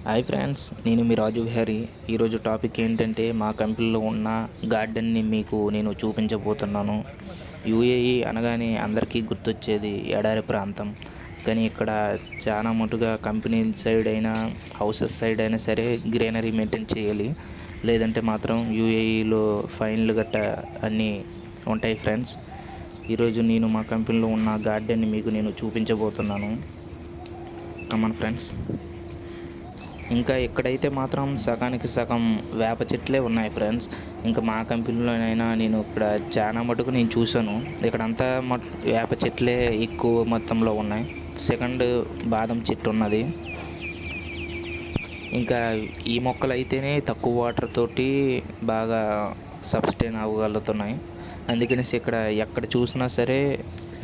Hi friends, నేను మీ రాజు విహారీ. ఈరోజు topic ఏంటంటే మా కంపెనీలో ఉన్న గార్డెన్ని మీకు నేను చూపించబోతున్నాను. యూఏఈ అనగానే అందరికీ గుర్తొచ్చేది ఎడారి ప్రాంతం. కానీ ఇక్కడ చాలా మటుగా కంపెనీ సైడ్ అయినా హౌసెస్ సైడ్ అయినా సరే గ్రీనరీ మెయింటైన్ చేయాలి. లేదంటే మాత్రం యూఏఈలో ఫైన్లు గట్ట అన్నీ ఉంటాయి ఫ్రెండ్స్. ఈరోజు నేను మా కంపెనీలో ఉన్న గార్డెన్ని మీకు నేను చూపించబోతున్నాను. Come on friends. ఇంకా ఇక్కడైతే మాత్రం సగానికి సగం వేప చెట్లే ఉన్నాయి ఫ్రెండ్స్. ఇంకా మా కంపెనీలోనైనా నేను ఇక్కడ చాలా మటుకు నేను చూశాను. ఇక్కడంతా వేప చెట్లే ఎక్కువ మొత్తంలో ఉన్నాయి. సెకండ్ బాదం చెట్టు ఉన్నది. ఇంకా ఈ మొక్కలు అయితేనే తక్కువ వాటర్ తోటి బాగా సబ్స్టైన్ అవ్వగలుగుతున్నాయి. అందుకనేసి ఇక్కడ ఎక్కడ చూసినా సరే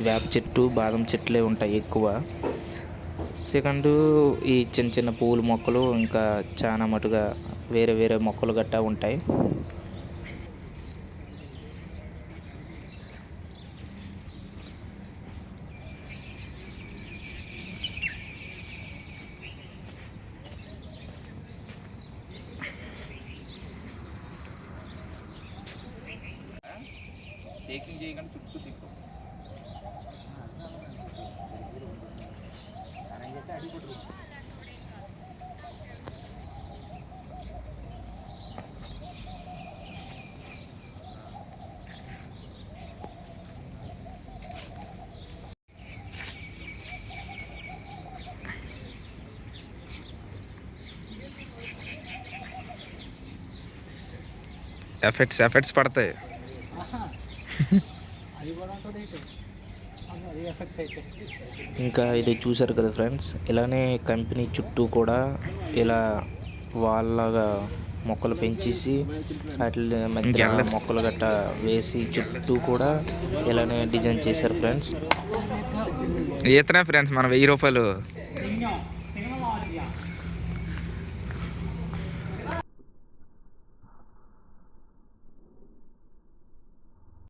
వేప చెట్టు బాదం చెట్లే ఉంటాయి ఎక్కువ. సెకండ్ ఈ చిన్న చిన్న పూల మొక్కలు, ఇంకా చాలా మటుగా వేరే వేరే మొక్కలు గట్టా ఉంటాయి. చుట్టూ తిప్పు ఎఫెక్ట్స్ పడతాయి. ఇంకా ఇది చూసారు కదా ఫ్రెండ్స్, ఇలానే కంపెనీ చుట్టూ కూడా ఇలా వాళ్ళగా మొక్కలు పెంచేసి వాటి మధ్య మొక్కలు గట్ట వేసి చుట్టూ కూడా ఇలానే డిజైన్ చేశారు ఫ్రెండ్స్. ఈతనే ఫ్రెండ్స్ మన 1000 రూపాయలు